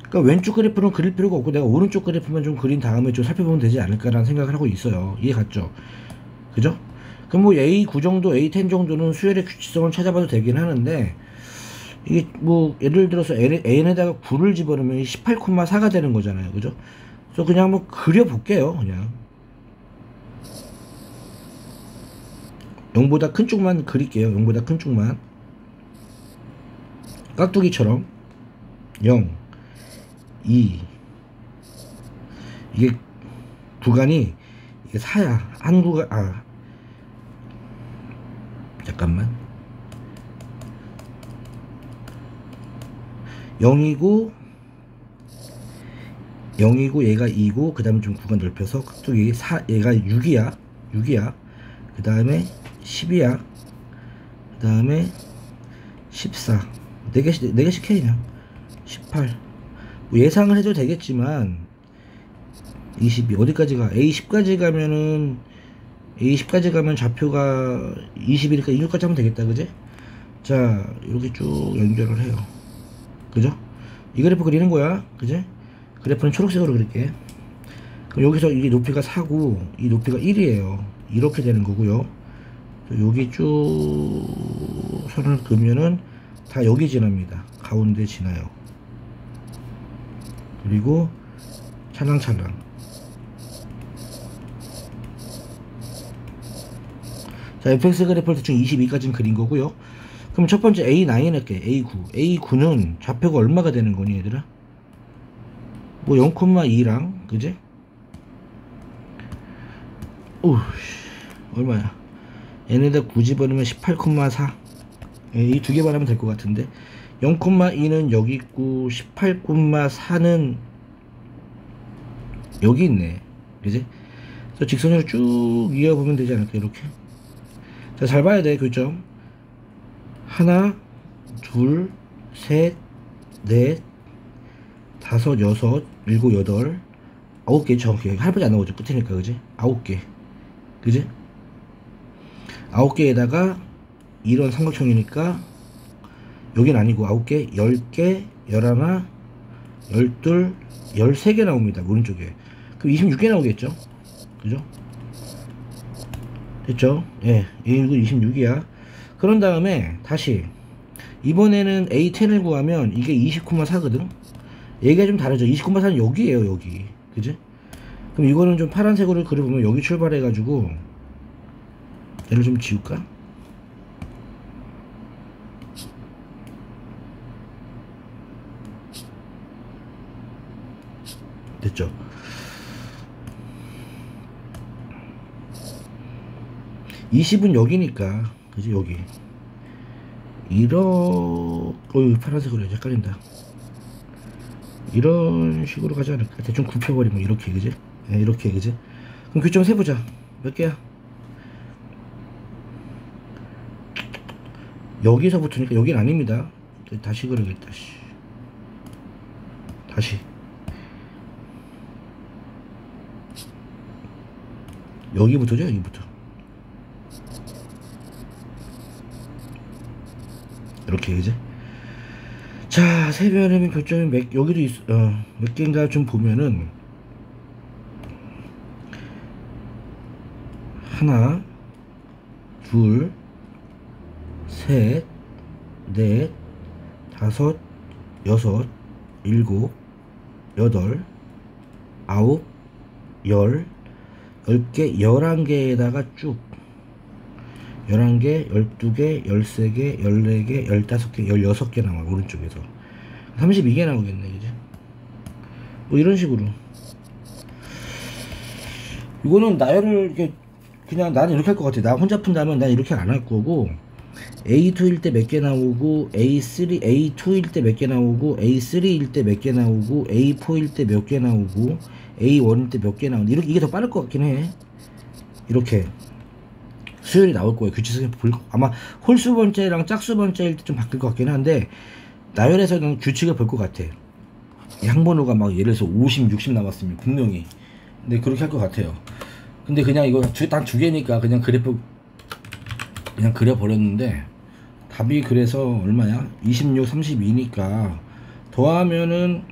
그러니까 왼쪽 그래프는 그릴 필요가 없고 내가 오른쪽 그래프만 좀 그린 다음에 좀 살펴보면 되지 않을까라는 생각을 하고 있어요. 이해 갔죠? 그죠? 그럼 뭐 A9 정도, A10 정도는 수열의 규칙성을 찾아봐도 되긴 하는데 이게 뭐 예를 들어서 n에다가 9를 집어넣으면 18,4가 되는 거잖아요. 그죠? 그래서 그냥 한번 그려볼게요. 그냥 0보다 큰 쪽만 그릴게요. 0보다 큰 쪽만 깍두기처럼 0 2 이게 구간이 이게 4야. 한 구간 잠깐만 0이고 얘가 2고 그 다음에 좀 구간 넓혀서 깍두기 4 얘가 6이야 그 다음에 10이야 그 다음에 14 4개씩 해 그냥 18 뭐 예상을 해도 되겠지만 22 어디까지 가? A10까지 가면 좌표가 21이니까 26까지 하면 되겠다 그지? 자 이렇게 쭉 연결을 해요. 그죠? 이 그래프 그리는 거야 그지? 그래프는 초록색으로 그릴게. 그럼 여기서 이게 높이가 4고 이 높이가 1이에요 이렇게 되는 거고요. 여기 쭉 선을 그으면은 다 여기 지납니다. 가운데 지나요. 그리고 찰랑찰랑 자 fx 그래프를 대충 22까지는 그린 거고요. 그럼 첫 번째 A9 할게. A9는 좌표가 얼마가 되는 거니 얘들아? 뭐 0,2랑 그지? 얼마야? 얘네다 9 집어넣으면 18,4 이 두 개만 하면 될 것 같은데 0,2는 여기 있고 18,4는 여기 있네 그지? 그래서 직선으로 쭉 이어보면 되지 않을까 이렇게. 자, 잘 봐야 돼 교점. 하나 둘 셋 넷 다섯 여섯 일곱 여덟 9개 정확히 할아버지 안 나오죠 끝이니까 그지? 9개 그지? 9개에다가 이런 삼각형이니까 여긴 아니고 9개, 10개, 11, 12, 13개 나옵니다. 오른쪽에. 그럼 26개 나오겠죠? 그죠? 됐죠? 예, 이거 26이야. 그런 다음에 다시 이번에는 A10을 구하면 이게 20,4거든? 얘기가 좀 다르죠. 20,4는 여기에요, 여기. 그지? 그럼 이거는 좀 파란색으로 그려보면 여기 출발해가지고 얘를 좀 지울까? 됐죠? (20은) 여기니까 그지? 여기 파란색으로 해야지. 헷갈린다. 이런 식으로 가지 않을까? 대충 굽혀버리면 이렇게, 그지? 네, 이렇게, 그지? 그럼 교점 세보자. 몇 개야? 여기서부터니까 여긴 아닙니다. 다시 그려야겠다. 다시 여기부터죠. 여기부터 이렇게, 그지? 자, 세변의 교점이 여기도 몇 개인가 좀 보면은 하나, 둘, 셋, 넷, 다섯, 여섯, 일곱, 여덟, 아홉, 10개, 11개에다가 쭉 11개, 12개, 13개, 14개, 15개, 16개 나와. 오른쪽에서 32개 나오겠네, 이제. 뭐 이런 식으로. 이거는 나열을 이렇게 그냥 나는 이렇게 할 것 같아. 나 혼자 푼다면 난 이렇게 안 할 거고, A2일 때 몇 개 나오고, A2일 때 몇 개 나오고, A3일 때 몇 개 나오고, A4일 때 몇 개 나오고, A1일 때 몇 개 나오고, 이게 더 빠를 것 같긴 해. 이렇게 수열이 나올 거예요. 규칙성이 아마 홀수 번째랑 짝수 번째일 때 좀 바뀔 것 같긴 한데, 나열에서는 규칙을 볼 것 같아. 이 항번호가 막 예를 들어서 50, 60 나왔으면 분명히. 근데 그렇게 할 것 같아요. 근데 그냥 이거 딱 두 개니까 그냥 그래프 그냥 그려버렸는데, 답이 그래서 얼마야? 26, 32니까 더하면은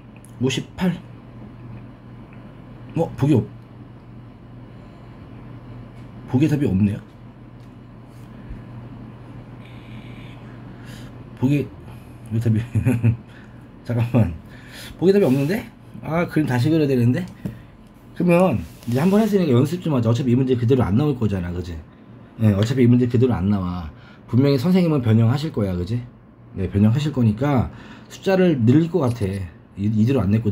58. 보기에 답이 없네요. 보기에 왜 답이 잠깐만, 보기에 답이 없는데? 아, 그럼 다시 그려야 되는데? 그러면 이제 한번 했으니까 연습 좀 하자. 어차피 이 문제 그대로 안 나올 거잖아, 그지? 네, 어차피 이 문제 그대로 안 나와. 분명히 선생님은 변형하실 거야, 그지? 네, 변형하실 거니까 숫자를 늘릴 것 같아. 이대로 안 냈고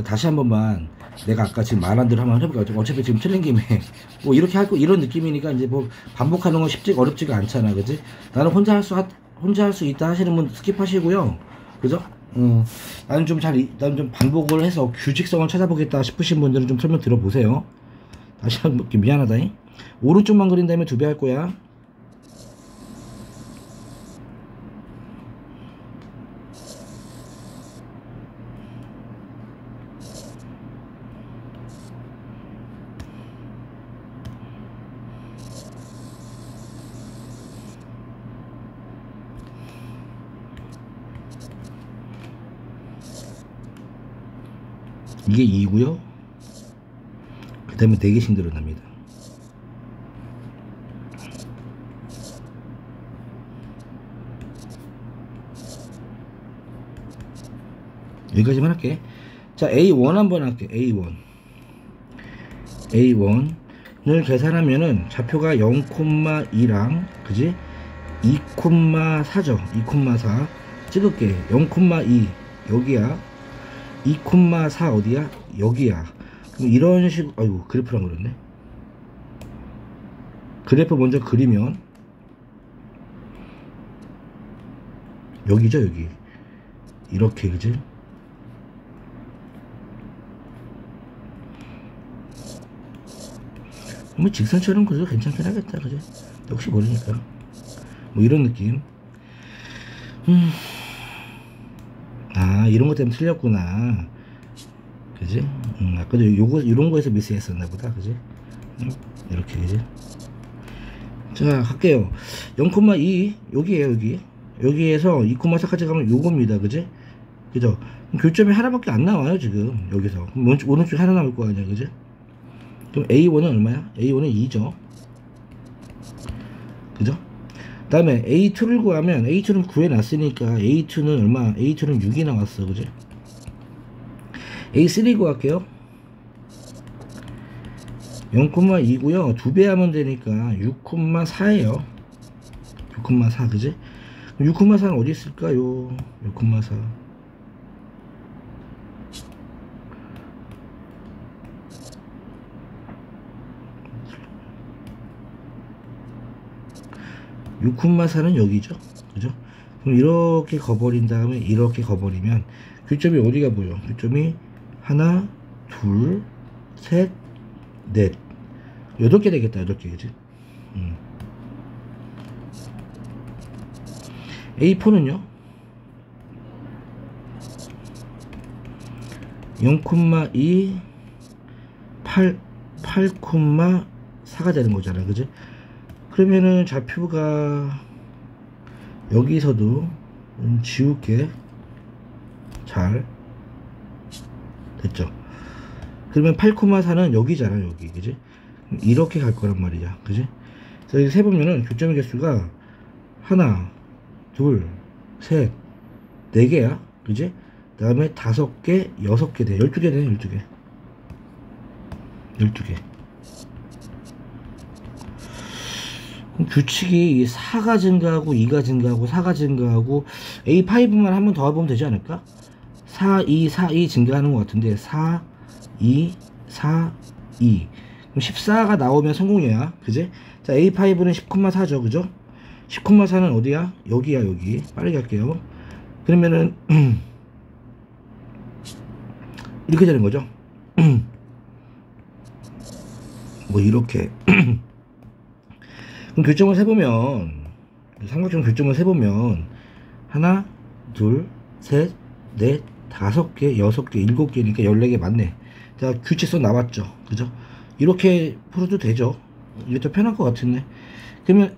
다시 한 번만 내가 아까 지금 말한 대로 한번 해볼까. 어차피 지금 틀린 김에 뭐 이렇게 할 거 이런 느낌이니까 이제 뭐 반복하는 건 어렵지가 않잖아, 그지? 나는 혼자 할 수 있다 하시는 분 스킵하시고요, 그죠? 나는 좀 반복을 해서 규칙성을 찾아보겠다 싶으신 분들은 좀 설명 들어보세요. 다시 한번 미안하다잉. 오른쪽만 그린 다음에 2배 할 거야. 이게 2고요. 그 다음에 4개씩 늘어납니다. 여기까지만 할게. 자, A1 한번 할게. A1을 계산하면은 좌표가 0,2랑 그지? 2,4죠. 2,4 찍을게. 0,2 여기야. 2,4 어디야? 여기야. 그럼 이런 식으로, 아이고, 그래프랑 그렸네. 그래프 먼저 그리면 여기죠, 여기. 이렇게, 그지? 뭐 직선처럼 그래도 괜찮긴 하겠다, 그지? 혹시 모르니까. 뭐 이런 느낌. 아, 이런 것 때문에 틀렸구나, 그지? 아까도 요런 거에서 미스했었나 보다, 그지? 이렇게, 그지? 자, 갈게요. 0,2 여기에요. 여기에서 2,4까지 가면 요겁니다. 그지? 그죠? 교점이 하나밖에 안 나와요 지금 여기서. 그럼 오른쪽에 하나 남을 거 아니야. 그지? 그럼 A1은 얼마야? A1은 2죠. 그죠? 그 다음에 A2를 구하면, A2는 구해놨으니까 A2는 얼마? A2는 6이 나왔어. 그지? A3 구할게요. 0,2고요 2배 하면 되니까 6,4예요 6,4. 그지? 6,4는 어디 있을까요? 6,4 6,4는 여기죠. 그죠? 그럼 이렇게 거버린 다음에 이렇게 거버리면 교점이 어디가 보여? 교점이 하나, 둘, 셋, 넷. 8개 되겠다. 8개. 그지? A4는요 0,2 8,4가 되는 거잖아. 그지? 그러면은 좌표가 여기서도 지울게. 잘 됐죠? 그러면 8,4는 여기잖아. 여기. 그지? 이렇게 갈 거란 말이야. 그지? 그래서 여기 세보면은 교점의 개수가 하나, 둘, 셋, 4개야. 그지? 그 다음에 5개, 6개 돼. 12개 돼. 12개. 12개. 그럼 규칙이 4가 증가하고 2가 증가하고 4가 증가하고 A5만 한 번 더 해보면 되지 않을까? 4, 2, 4, 2 증가하는 것 같은데 4, 2, 4, 2. 그럼 14가 나오면 성공이야. 그지? 자, A5는 10,4죠. 그죠? 10,4는 어디야? 여기야. 여기. 빠르게 할게요. 그러면은 이렇게 되는 거죠. 뭐 이렇게. 그럼 교점을 세보면, 삼각형 교점을 세보면 하나, 둘, 셋, 넷, 5개, 6개, 7개니까 14개 맞네. 자, 규칙선 나왔죠. 그죠? 이렇게 풀어도 되죠. 이게 더 편할 것 같은데. 그러면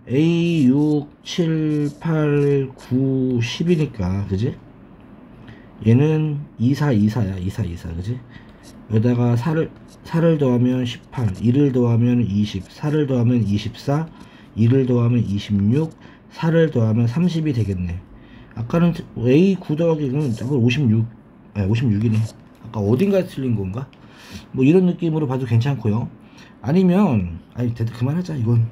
A 6, 7, 8, 9, 10이니까 그지? 얘는 24, 24야. 24, 24. 그지? 여기다가 4를 더하면 18, 2를 더하면 20, 4를 더하면 24, 2를 더하면 26, 4를 더하면 30이 되겠네. 아까는 A9 더하기는 56, 56이네. 아까 어딘가에 틀린 건가? 뭐 이런 느낌으로 봐도 괜찮고요. 아니면, 그만하자. 이건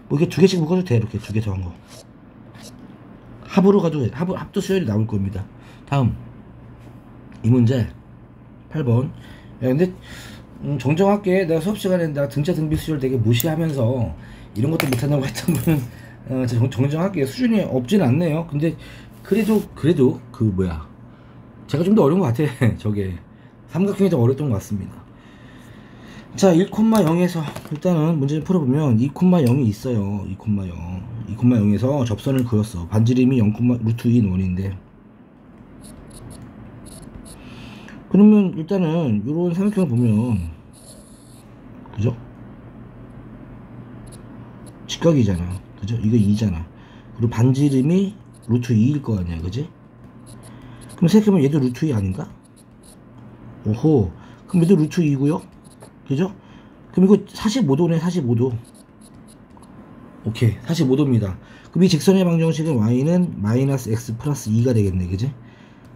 뭐 이게 2개씩 묶어도 돼. 이렇게 2개 더한 거. 합으로 가도 돼. 합도 수열이 나올 겁니다. 다음 이 문제 8번. 야, 근데 정정할게. 내가 수업 시간에 내가 등차 등비 수열 되게 무시하면서 이런 것도 못한다고 했던 거는 정정할게. 수준이 없진 않네요. 근데 그래도 그 뭐야, 제가 좀 더 어려운 것 같아. 저게 삼각형이 더 어려웠던 것 같습니다. 자, 1,0에서 일단은 문제를 풀어보면 2,0이 있어요. 2,0에서 접선을 그었어. 반지름이 0, 루트 2인 원인데, 그러면 일단은 이런 삼각형을 보면 그죠? 직각이잖아. 그죠? 이거 2잖아. 그리고 반지름이 루트 2일 거 아니야. 그지? 그럼 생각해보면 얘도 루트 2 아닌가? 오호. 그럼 얘도 루트 2고요. 그죠? 그럼 이거 45도네. 45도. 오케이. 45도입니다. 그럼 이 직선의 방정식은 y는 마이너스 x 플러스 2가 되겠네. 그지?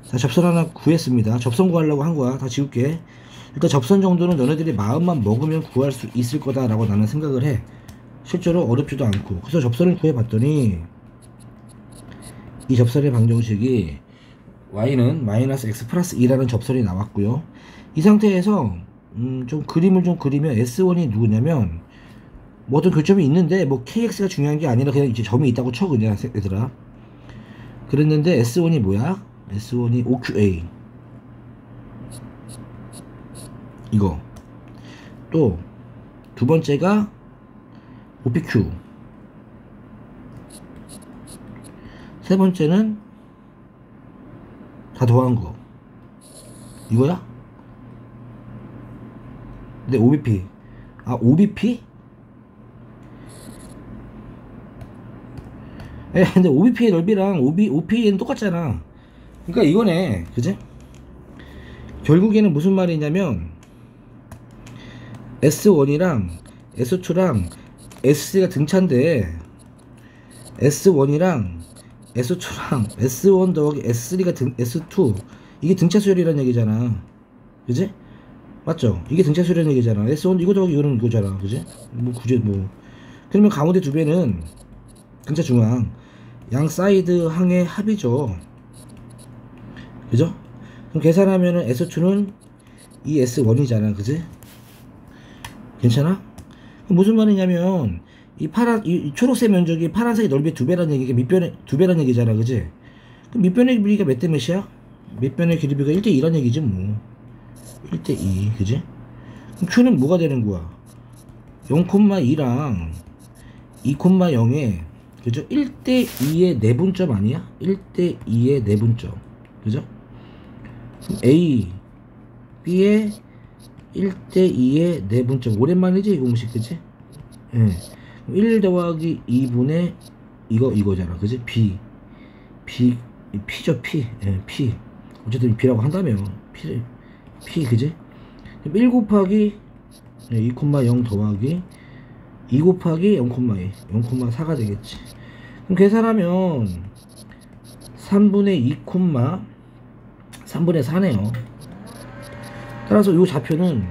자, 접선 하나 구했습니다. 접선 구하려고 한 거야. 다 지울게. 일단 접선 정도는 너네들이 마음만 먹으면 구할 수 있을 거다 라고 나는 생각을 해. 실제로 어렵지도 않고. 그래서 접선을 구해봤더니 이 접선의 방정식이 y는 마이너스 x 플러스 2라는 접선이 나왔고요. 이 상태에서 좀 그림을 좀 그리면 S1이 누구냐면, 뭐 어떤 교점이 있는데 뭐 KX가 중요한 게 아니라 그냥 이제 점이 있다고 쳐. 그냥 얘들아. 그랬는데 S1이 뭐야? S1이 OQA. 이거. 또 두 번째가 OPQ. 세 번째는 다 더한 거. 이거야? 근데 OBP. 아, OBP? 근데 OBP의 넓이랑 OPA는 똑같잖아. 그러니까 이거네, 그지? 결국에는 무슨 말이냐면 S1이랑 S2랑 S3가 등차인데 S1이랑 S2랑 S1 더하기 S3가 S2 이게 등차 수열이라는 얘기잖아, 그지? 맞죠? 이게 등차 수열이라는 얘기잖아. S1 이거 더하기 이거는 이거잖아, 그지? 뭐 굳이 뭐 그러면 가운데 두 배는 등차 중앙 양 사이드 항의 합이죠, 그죠? 그럼 계산하면은 S2는 이 S1이잖아, 그지? 괜찮아? 무슨 말이냐면 이 초록색 면적이 파란색의 넓이의 두 배라는 얘기가 밑변의 두 배라는 얘기잖아, 그지? 그럼 밑변의 길이가 몇 대 몇이야? 밑변의 길이가 1대2란 얘기지 뭐. 1대2, 그지? 그럼 Q는 뭐가 되는 거야? 0,2랑 2,0에 그죠? 1대2의 내분점 아니야? 1대2의 내분점, 그죠? A, B의 1대2의 내분점. 오랜만이지 이 공식, 그치? 예. 1 더하기 2분의 이거잖아, 그치? P죠, P. 예, P. 어쨌든 B라고 한다며. P, 그치? 1 곱하기 2,0 더하기 2 곱하기 0,2 0,4가 되겠지. 그럼 계산하면 3분의 2, 3분의 4네요. 따라서 이 좌표는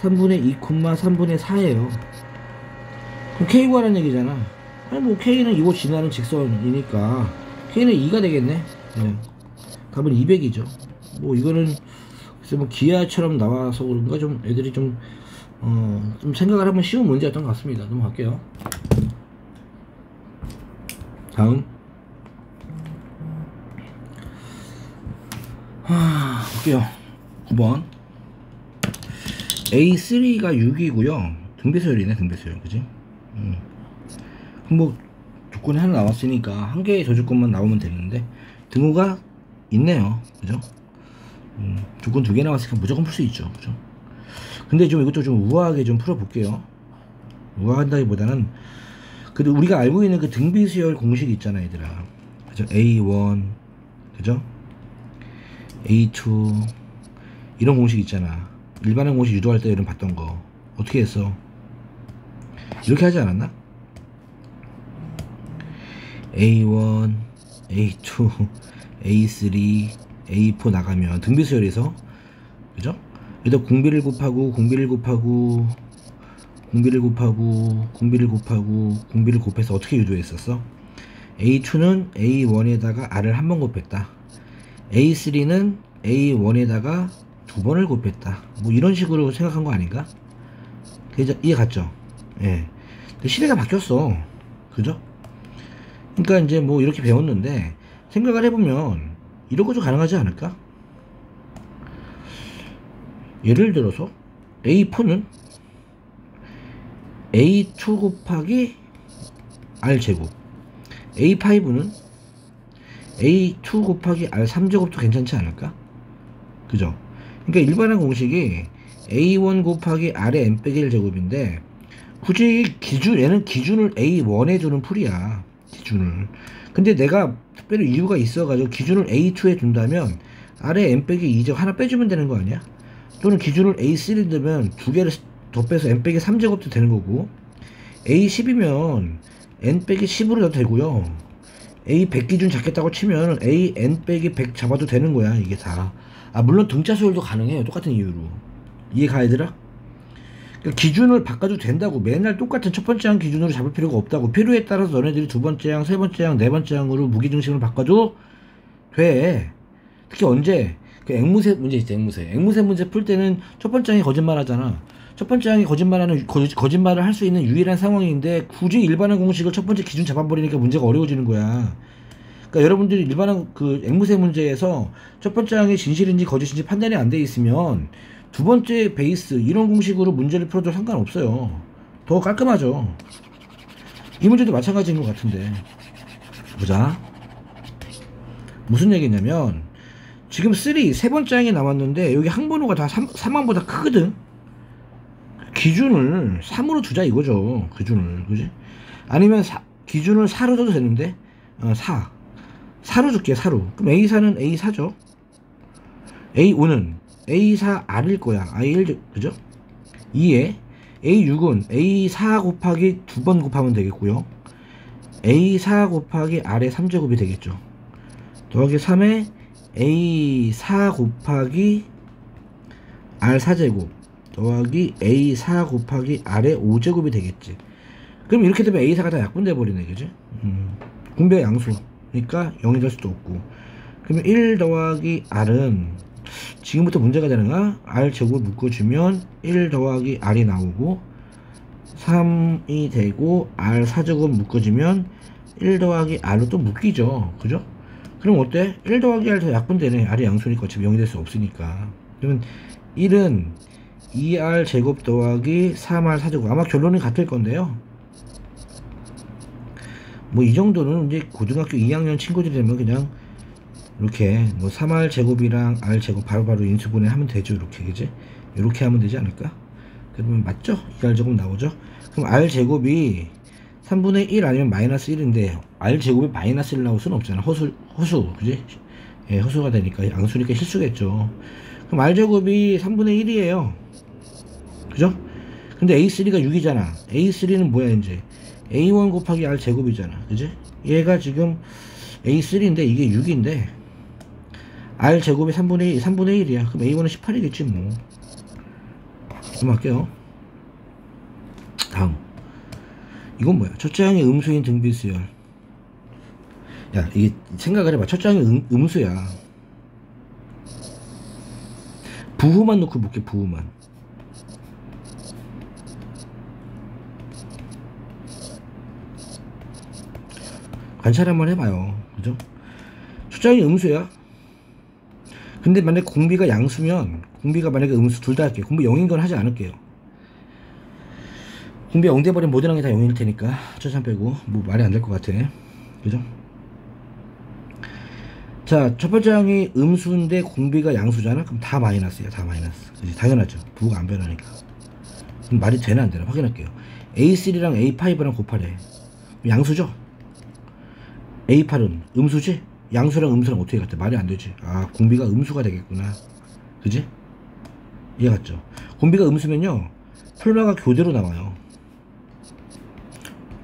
3분의 2, 3분의 4예요. 그럼 K 구하라는 얘기잖아. 아니 뭐 K는 이곳 지나는 직선이니까 K는 2가 되겠네. 네. 답은 200이죠. 뭐 이거는 글쎄 뭐 기하처럼 나와서 그런가 좀 애들이 좀 생각을 하면 쉬운 문제였던 것 같습니다. 넘어갈게요. 다음. 볼게요. 9번. A3가 6이고요. 등비서열이네, 등비서열. 그지? 뭐 조건이 하나 나왔으니까 한 개의 저조건만 나오면 되는데 등호가 있네요, 그죠? 조건 2개 나왔으니까 무조건 풀 수 있죠, 그죠? 근데 좀 이것도 좀 우아하게 좀 풀어볼게요. 우아한다기보다는 그래도 우리가 알고 있는 그 등비수열 공식 있잖아, 얘들아. 그죠? A1, 그죠? A2 이런 공식 있잖아. 일반항 공식 유도할 때 이런 봤던 거 어떻게 했어? 이렇게 하지 않았나? A1, A2, A3, A4 나가면 등비수열에서 그죠? 여기다 공비를 곱하고 공비를 곱하고 공비를 곱하고 공비를 곱하고 공비를 곱해서 어떻게 유도했었어? A2는 A1에다가 R을 한 번 곱했다. A3는 A1에다가 두 번을 곱했다. 뭐 이런 식으로 생각한 거 아닌가? 이해 갔죠? 예. 근데 시대가 바뀌었어. 그죠? 그러니까 이제 뭐 이렇게 배웠는데 생각을 해보면 이런 것도 가능하지 않을까? 예를 들어서 A4는 A2 곱하기 R제곱, A5는 A2 곱하기 R3제곱도 괜찮지 않을까? 그죠? 그러니까 일반한 공식이 A1 곱하기 R의 n 빼기 1제곱인데 굳이 얘는 기준을 A1에 두는 풀이야, 기준을. 근데 내가 특별히 이유가 있어가지고 기준을 A2에 둔다면 R의 n 빼기 2제곱 하나 빼주면 되는 거 아니야? 또는 기준을 A3에 두면 두 개를 더 빼서 n 빼기 3제곱도 되는 거고, A10이면 n 빼기 10으로 도 되고요. A100 기준 잡겠다고 치면 A n 빼기 100 잡아도 되는 거야, 이게 다. 물론 등차 수열도 가능해요, 똑같은 이유로. 이해가, 얘들아? 그러니까 기준을 바꿔도 된다고. 맨날 똑같은 첫 번째 항 기준으로 잡을 필요가 없다고. 필요에 따라서 너네들이 두 번째 항, 세 번째 항, 네 번째 항으로 무기중심을 바꿔도 돼. 특히 언제? 그 앵무새 문제 있지, 앵무새. 앵무새 문제 풀 때는 첫 번째 항이 거짓말 하잖아. 첫 번째 항이 거짓말을 할 수 있는 유일한 상황인데 굳이 일반항 공식을 첫 번째 기준 잡아버리니까 문제가 어려워지는 거야. 그러니까 여러분들이 일반항 그 앵무새 문제에서 첫 번째 항이 진실인지 거짓인지 판단이 안 돼 있으면 두 번째 베이스 이런 공식으로 문제를 풀어도 상관없어요. 더 깔끔하죠. 이 문제도 마찬가지인 것 같은데. 보자. 무슨 얘기냐면 지금 3 번째 항이 남았는데 여기 항번호가 다 3항보다 크거든. 기준을 3으로 두자 이거죠. 기준을, 그지? 아니면 기준을 4로 둬도 되는데 4. 4로 줄게요. 4로. 그럼 A4는 A4죠. A5는 A4R일 거야. I1, 그죠? 2에 A6은 A4 곱하기 2번 곱하면 되겠고요. A4 곱하기 R의 3제곱이 되겠죠. 더하기 3에 A4 곱하기 R 4제곱 더하기 A4 곱하기 R의 5제곱이 되겠지. 그럼 이렇게 되면 A4가 다 약분돼 버리네, 그지? 공배가 양수니까 0이 될 수도 없고. 그러면 1 더하기 R은 지금부터 문제가 되는가? R 제곱을 묶어주면 1 더하기 R이 나오고 3이 되고 R 4제곱 묶어주면 1 더하기 R로 또 묶이죠, 그죠? 그럼 어때? 1 더하기 R 더 약분되네. R이 양수니까 어차피 0이 될 수 없으니까. 그러면 1은 2R 제곱 더하기 3R 4제곱. 아마 결론이 같을 건데요. 뭐 이 정도는 이제 고등학교 2학년 친구들이 되면 그냥 이렇게 뭐 3R 제곱이랑 R 제곱 바로바로 인수분해 하면 되죠. 이렇게, 그지? 이렇게 하면 되지 않을까? 그러면 맞죠? 2R 제곱 나오죠? 그럼 R 제곱이 3분의 1 아니면 마이너스 1인데 R 제곱이 마이너스 1 나올 수는 없잖아. 허수, 그지? 예, 허수가 되니까 양수니까 실수겠죠. 그럼 R 제곱이 3분의 1이에요. 그죠? 근데 A3가 6이잖아. A3는 뭐야, 이제? A1 곱하기 R 제곱이잖아. 그지? 얘가 지금 A3인데 이게 6인데 R 제곱이 3분의 1, 3분의 1이야. 그럼 A1은 18이겠지, 뭐. 그럼 할게요. 다음. 이건 뭐야? 첫째 항의 음수인 등비수열. 야, 이게 생각을 해봐. 첫째 항의 음수야. 부호만 놓고 볼게, 부호만. 관찰 한번 해봐요. 그죠? 첫째 항의 음수야. 근데 만약에 공비가 양수면, 공비가 만약에 음수 둘 다 할게요. 공비 0인 건 하지 않을게요. 공비 0 돼버리면 모든 항이 다 0일 테니까. 첫째 빼고. 뭐 말이 안 될 것 같아. 그죠? 자, 첫 번째 항이 음수인데 공비가 양수잖아? 그럼 다 마이너스야, 다 마이너스. 그치? 당연하죠. 부호가 안 변하니까. 그럼 말이 되나 안 되나 확인할게요. A3랑 A5랑 곱하래. 양수죠? A8은 음수지? 양수랑 음수랑 어떻게 같아? 말이 안 되지. 아, 공비가 음수가 되겠구나. 그지? 이해 갔죠? 공비가 음수면요, 풀마가 교대로 나와요.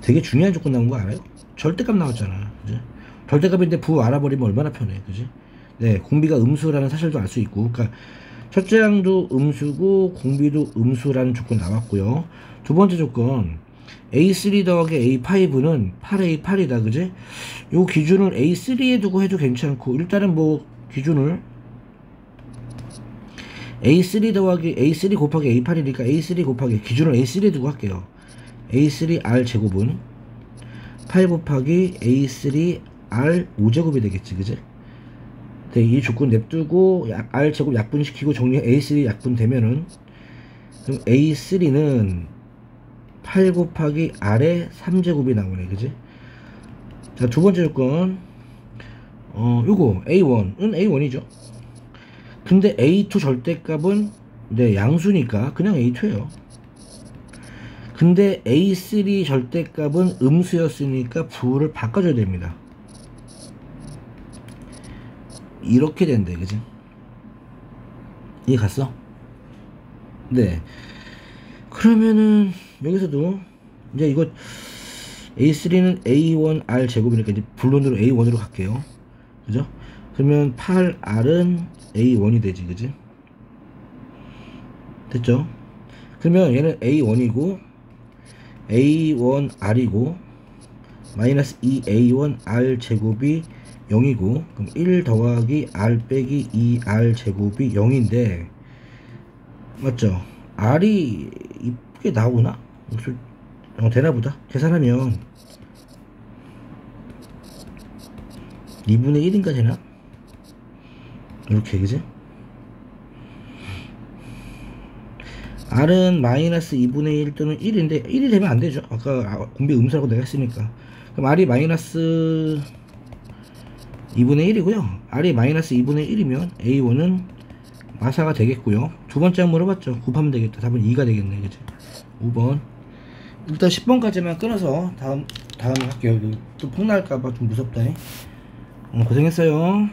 되게 중요한 조건 나온 거 알아요? 절대값 나왔잖아. 그지? 절대값인데 부호 알아버리면 얼마나 편해. 그지? 네, 공비가 음수라는 사실도 알 수 있고. 그러니까 첫째 항도 음수고 공비도 음수라는 조건 나왔고요. 두 번째 조건, A3 더하기 A5는 8A8이다. 그지? 요 기준을 A3에 두고 해도 괜찮고, 일단은 뭐 기준을 A3 더하기 A3 곱하기 A8이니까 A3 곱하기 기준을 A3에 두고 할게요. A3R 제곱은 8 곱하기 A3R 5제곱이 되겠지. 그지? 네, 이 조건 냅두고 R 제곱 약분시키고 정리, A3 약분되면은, 그럼 A3는 8 곱하기 R의 3제곱이 나오네. 그지? 자, 두 번째 조건, 요거 A1은 A1이죠. 근데 A2 절대값은 네, 양수니까 그냥 A2예요. 근데 A3 절대값은 음수였으니까 부호를 바꿔줘야 됩니다. 이렇게 된대. 그지? 이해 갔어? 네. 그러면은 여기서도 이제 이거 A3는 A1R 제곱이니까 이제 불론으로 A1으로 갈게요. 그죠? 그러면 8R은 A1이 되지. 그지? 됐죠? 그러면 얘는 A1이고 A1R이고 마이너스 2A1R 제곱이 0이고, 그럼 1 더하기 R 빼기 2R 제곱이 0인데 맞죠? R이 이쁘게 나오나? 되나보다. 계산하면 2분의 1인가 되나? 이렇게. 그지? R은 마이너스 2분의 1 또는 1인데 1이 되면 안 되죠. 아까 공비 음수라고 내가 했으니까. 그럼 R이 마이너스 2분의 1이고요. R이 마이너스 2분의 1이면 A1은 마사가 되겠고요. 두 번째 한 물어봤죠. 곱하면 되겠다. 답은 2가 되겠네. 그치? 5번. 일단 10번까지만 끊어서 다음 다음에 할게요. 또 폭날까봐 좀 무섭다. 고생했어요.